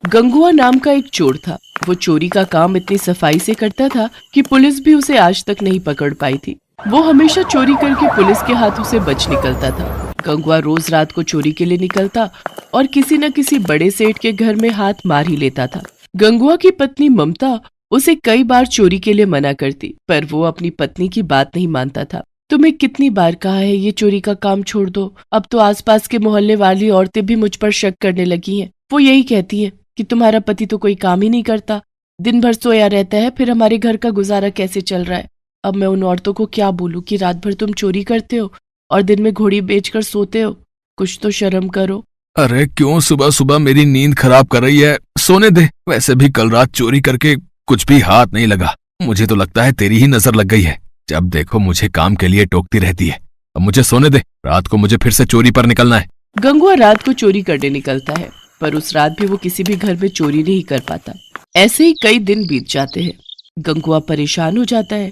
गंगुआ नाम का एक चोर था। वो चोरी का काम इतनी सफाई से करता था कि पुलिस भी उसे आज तक नहीं पकड़ पाई थी। वो हमेशा चोरी करके पुलिस के हाथों से बच निकलता था। गंगुआ रोज रात को चोरी के लिए निकलता और किसी न किसी बड़े सेठ के घर में हाथ मार ही लेता था। गंगुआ की पत्नी ममता उसे कई बार चोरी के लिए मना करती, पर वो अपनी पत्नी की बात नहीं मानता था। तुम्हें कितनी बार कहा है ये चोरी का काम छोड़ दो। अब तो आसपास के मोहल्ले वाली औरतें भी मुझ पर शक करने लगी हैं। वो यही कहती हैं कि तुम्हारा पति तो कोई काम ही नहीं करता, दिन भर सोया रहता है, फिर हमारे घर का गुजारा कैसे चल रहा है। अब मैं उन औरतों को क्या बोलूं कि रात भर तुम चोरी करते हो और दिन में घोड़ी बेचकर सोते हो। कुछ तो शर्म करो। अरे क्यों सुबह सुबह मेरी नींद खराब कर रही है, सोने दे। वैसे भी कल रात चोरी करके कुछ भी हाथ नहीं लगा। मुझे तो लगता है तेरी ही नजर लग गई है। जब देखो मुझे काम के लिए टोकती रहती है। अब मुझे सोने दे, रात को मुझे फिर से चोरी पर निकलना है। गंगुआ रात को चोरी करने निकलता है, पर उस रात भी वो किसी भी घर में चोरी नहीं कर पाता। ऐसे ही कई दिन बीत जाते हैं। गंगुआ परेशान हो जाता है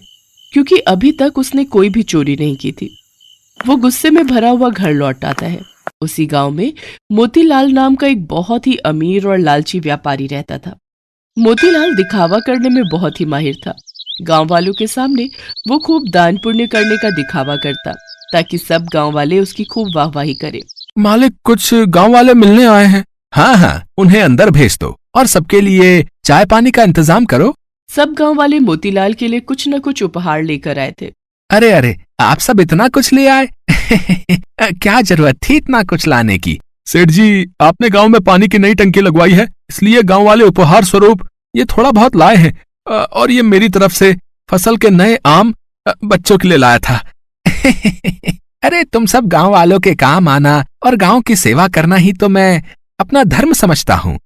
क्योंकि अभी तक उसने कोई भी चोरी नहीं की थी। वो गुस्से में भरा हुआ घर लौट आता है। उसी गांव में मोतीलाल नाम का एक बहुत ही अमीर और लालची व्यापारी रहता था। मोतीलाल दिखावा करने में बहुत ही माहिर था। गांव वालों के सामने वो खूब दान पुण्य करने का दिखावा करता ताकि सब गांव वाले उसकी खूब वाहवाही करें। मालिक, कुछ गांव वाले मिलने आए हैं। हाँ हाँ, उन्हें अंदर भेज दो और सबके लिए चाय पानी का इंतजाम करो। सब गांव वाले मोतीलाल के लिए कुछ न कुछ उपहार लेकर आए थे। अरे अरे, आप सब इतना कुछ ले आए? क्या जरूरत थी इतना कुछ लाने की? सेठ जी, आपने गांव में पानी की नई टंकी लगवाई है, इसलिए गांव वाले उपहार स्वरूप ये थोड़ा बहुत लाए हैं। और ये मेरी तरफ से फसल के नए आम बच्चों के लिए लाया था। अरे तुम सब गांव वालों के काम आना और गांव की सेवा करना ही तो मैं अपना धर्म समझता हूँ।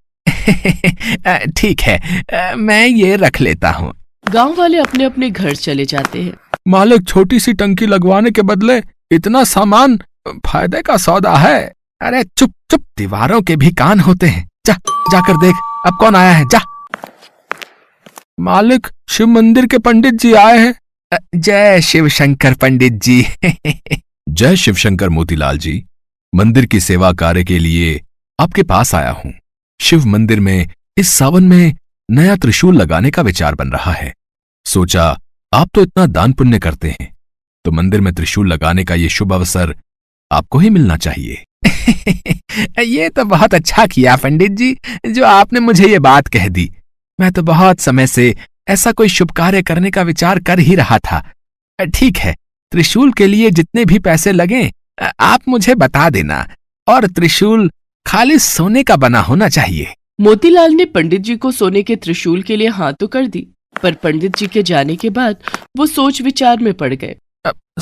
ठीक है, मैं ये रख लेता हूँ। गांव वाले अपने अपने घर चले जाते हैं। मालिक, छोटी सी टंकी लगवाने के बदले इतना सामान फायदे का सौदा है। अरे चुप चुप, दीवारों के भी कान होते हैं। जाकर देख अब कौन आया है, जा। मालिक, शिव मंदिर के पंडित जी आए हैं। जय शिव शंकर पंडित जी। जय शिव शंकर मोतीलाल जी, मंदिर की सेवा कार्य के लिए आपके पास आया हूँ। शिव मंदिर में इस सावन में नया त्रिशूल लगाने का विचार बन रहा है। सोचा आप तो इतना दान पुण्य करते हैं, तो मंदिर में त्रिशूल लगाने का ये शुभ अवसर आपको ही मिलना चाहिए। ये तो बहुत अच्छा किया पंडित जी, जो आपने मुझे ये बात कह दी। मैं तो बहुत समय से ऐसा कोई शुभ कार्य करने का विचार कर ही रहा था। ठीक है, त्रिशूल के लिए जितने भी पैसे लगें आप मुझे बता देना, और त्रिशूल खाली सोने का बना होना चाहिए। मोतीलाल ने पंडित जी को सोने के त्रिशूल के लिए हाँ तो कर दी, पर पंडित जी के जाने के बाद वो सोच विचार में पड़ गए।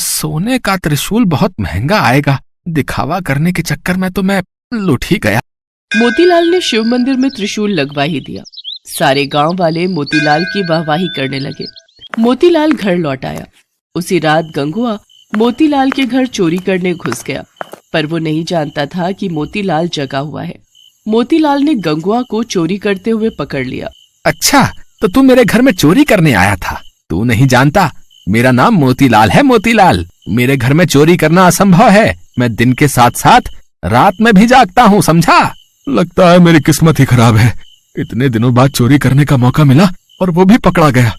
सोने का त्रिशूल बहुत महंगा आएगा, दिखावा करने के चक्कर में तो मैं लुट ही गया। मोतीलाल ने शिव मंदिर में त्रिशूल लगवा ही दिया। सारे गांव वाले मोतीलाल की वाहवाही करने लगे। मोतीलाल घर लौट आया। उसी रात गंगुआ मोतीलाल के घर चोरी करने घुस गया, पर वो नहीं जानता था कि मोतीलाल जगा हुआ है। मोतीलाल ने गंगुआ को चोरी करते हुए पकड़ लिया। अच्छा, तो तू मेरे घर में चोरी करने आया था? तू नहीं जानता, मेरा नाम मोतीलाल है। मोतीलाल, मेरे घर में चोरी करना असंभव है। मैं दिन के साथ साथ रात में भी जागता हूँ, समझा? लगता है मेरी किस्मत ही खराब है। इतने दिनों बाद चोरी करने का मौका मिला और वो भी पकड़ा गया।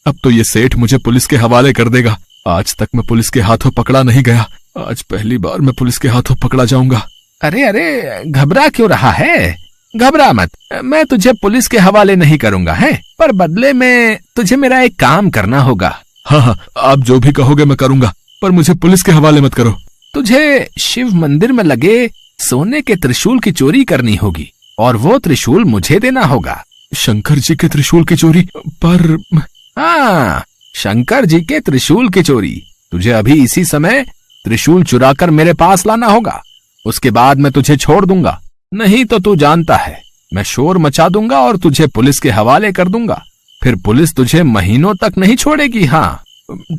अब तो ये सेठ मुझे पुलिस के हवाले कर देगा। आज तक मैं पुलिस के हाथों पकड़ा नहीं गया, आज पहली बार मैं पुलिस के हाथों पकड़ा जाऊंगा। अरे अरे, घबरा क्यों रहा है? घबरा मत, मैं तुझे पुलिस के हवाले नहीं करूंगा, है? पर बदले में तुझे मेरा एक काम करना होगा। हाँ हाँ, आप जो भी कहोगे मैं करूंगा, पर मुझे पुलिस के हवाले मत करो। तुझे शिव मंदिर में लगे सोने के त्रिशूल की चोरी करनी होगी और वो त्रिशूल मुझे देना होगा। शंकर जी के त्रिशूल की चोरी? पर हाँ, शंकर जी के त्रिशूल की चोरी। तुझे अभी इसी समय त्रिशूल चुराकर मेरे पास लाना होगा, उसके बाद मैं तुझे छोड़ दूंगा। नहीं तो तू जानता है, मैं शोर मचा दूंगा और तुझे पुलिस के हवाले कर दूंगा। फिर पुलिस तुझे महीनों तक नहीं छोड़ेगी। हाँ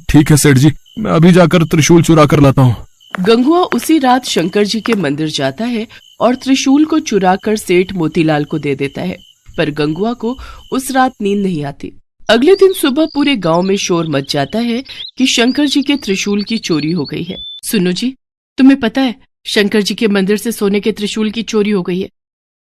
ठीक है सेठ जी, मैं अभी जाकर त्रिशूल चुरा कर लाता हूँ। गंगुआ उसी रात शंकर जी के मंदिर जाता है और त्रिशूल को चुराकर सेठ मोतीलाल को दे देता है, पर गंगुआ को उस रात नींद नहीं आती। अगले दिन सुबह पूरे गांव में शोर मच जाता है कि शंकर जी के त्रिशूल की चोरी हो गई है। सुनो जी, तुम्हें पता है शंकर जी के मंदिर से सोने के त्रिशूल की चोरी हो गई है।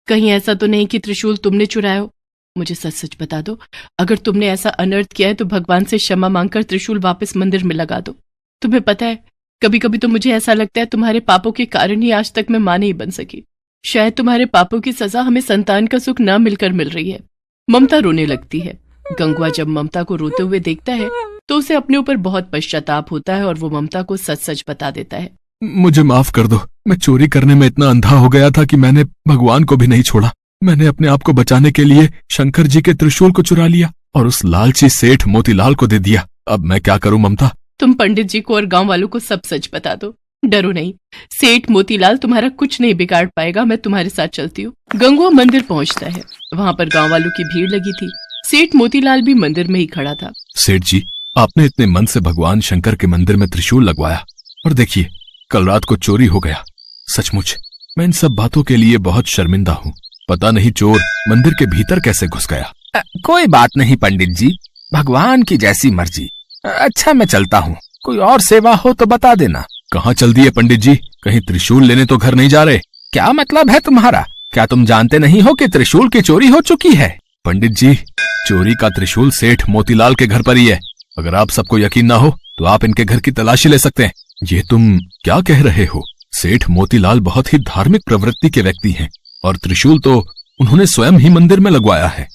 कहीं ऐसा तो नहीं कि त्रिशूल तुमने चुराया हो? मुझे सच सच बता दो। अगर तुमने ऐसा अनर्थ किया है तो भगवान से क्षमा मांगकर त्रिशूल वापस मंदिर में लगा दो। तुम्हें पता है, कभी कभी तो मुझे ऐसा लगता है तुम्हारे पापों के कारण ही आज तक मैं मां नहीं बन सकी। शायद तुम्हारे पापों की सजा हमें संतान का सुख ना मिलकर मिल रही है। ममता रोने लगती है। गंगवा जब ममता को रोते हुए देखता है तो उसे अपने ऊपर बहुत पश्चाताप होता है और वो ममता को सच सच बता देता है। मुझे माफ कर दो, मैं चोरी करने में इतना अंधा हो गया था कि मैंने भगवान को भी नहीं छोड़ा। मैंने अपने आप को बचाने के लिए शंकर जी के त्रिशूल को चुरा लिया और उस लालची सेठ मोतीलाल को दे दिया। अब मैं क्या करूं ममता? तुम पंडित जी को और गांव वालों को सब सच बता दो। डरो नहीं, सेठ मोतीलाल तुम्हारा कुछ नहीं बिगाड़ पाएगा। मैं तुम्हारे साथ चलती हूँ। गंगवा मंदिर पहुंचता है। वहां पर गांव वालों की भीड़ लगी थी। सेठ मोतीलाल भी मंदिर में ही खड़ा था। सेठ जी, आपने इतने मन से भगवान शंकर के मंदिर में त्रिशूल लगवाया और देखिए कल रात को चोरी हो गया। सचमुच मैं इन सब बातों के लिए बहुत शर्मिंदा हूँ। पता नहीं चोर मंदिर के भीतर कैसे घुस गया। कोई बात नहीं पंडित जी, भगवान की जैसी मर्जी। अच्छा मैं चलता हूँ, कोई और सेवा हो तो बता देना। कहाँ चल दिए पंडित जी? कहीं त्रिशूल लेने तो घर नहीं जा रहे? क्या मतलब है तुम्हारा? क्या तुम जानते नहीं हो कि त्रिशूल की चोरी हो चुकी है? पंडित जी, चोरी का त्रिशूल सेठ मोतीलाल के घर पर ही है। अगर आप सबको यकीन ना हो तो आप इनके घर की तलाशी ले सकते हैं। ये तुम क्या कह रहे हो? सेठ मोतीलाल बहुत ही धार्मिक प्रवृत्ति के व्यक्ति हैं और त्रिशूल तो उन्होंने स्वयं ही मंदिर में लगवाया है।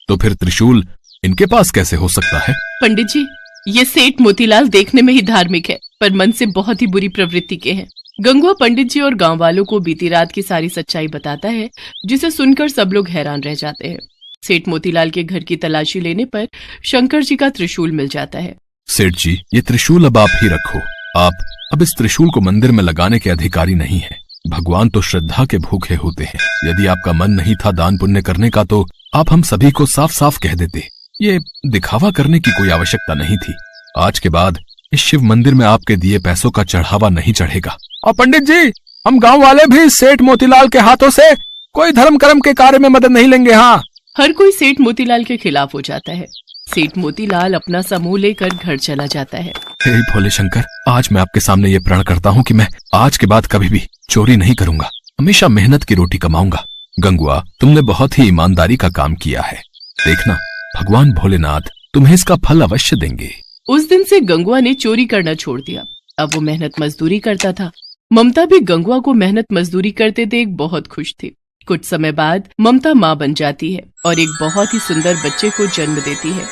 तो फिर त्रिशूल इनके पास कैसे हो सकता है? पंडित जी, ये सेठ मोतीलाल देखने में ही धार्मिक है पर मन से बहुत ही बुरी प्रवृत्ति के हैं। गंगवा पंडित जी और गांव वालों को बीती रात की सारी सच्चाई बताता है, जिसे सुनकर सब लोग हैरान रह जाते हैं। सेठ मोतीलाल के घर की तलाशी लेने पर शंकर जी का त्रिशूल मिल जाता है। सेठ जी, ये त्रिशूल अब आप ही रखो। आप अब इस त्रिशूल को मंदिर में लगाने के अधिकारी नहीं है। भगवान तो श्रद्धा के भूखे होते हैं। यदि आपका मन नहीं था दान पुण्य करने का तो आप हम सभी को साफ साफ कह देते। ये दिखावा करने की कोई आवश्यकता नहीं थी। आज के बाद इस शिव मंदिर में आपके दिए पैसों का चढ़ावा नहीं चढ़ेगा। और पंडित जी, हम गांव वाले भी सेठ मोतीलाल के हाथों से कोई धर्म कर्म के कार्य में मदद नहीं लेंगे। हाँ, हर कोई सेठ मोतीलाल के खिलाफ हो जाता है। सेठ मोतीलाल अपना समूह लेकर घर चला जाता है। हे भोले शंकर, आज मैं आपके सामने ये प्रण करता हूँ कि मैं आज के बाद कभी भी चोरी नहीं करूंगा। हमेशा मेहनत की रोटी कमाऊंगा। गंगवा, तुमने बहुत ही ईमानदारी का काम किया है। देखना, भगवान भोलेनाथ तुम्हें इसका फल अवश्य देंगे। उस दिन से गंगवा ने चोरी करना छोड़ दिया। अब वो मेहनत मजदूरी करता था। ममता भी गंगवा को मेहनत मजदूरी करते देख बहुत खुश थी। कुछ समय बाद ममता माँ बन जाती है और एक बहुत ही सुंदर बच्चे को जन्म देती है।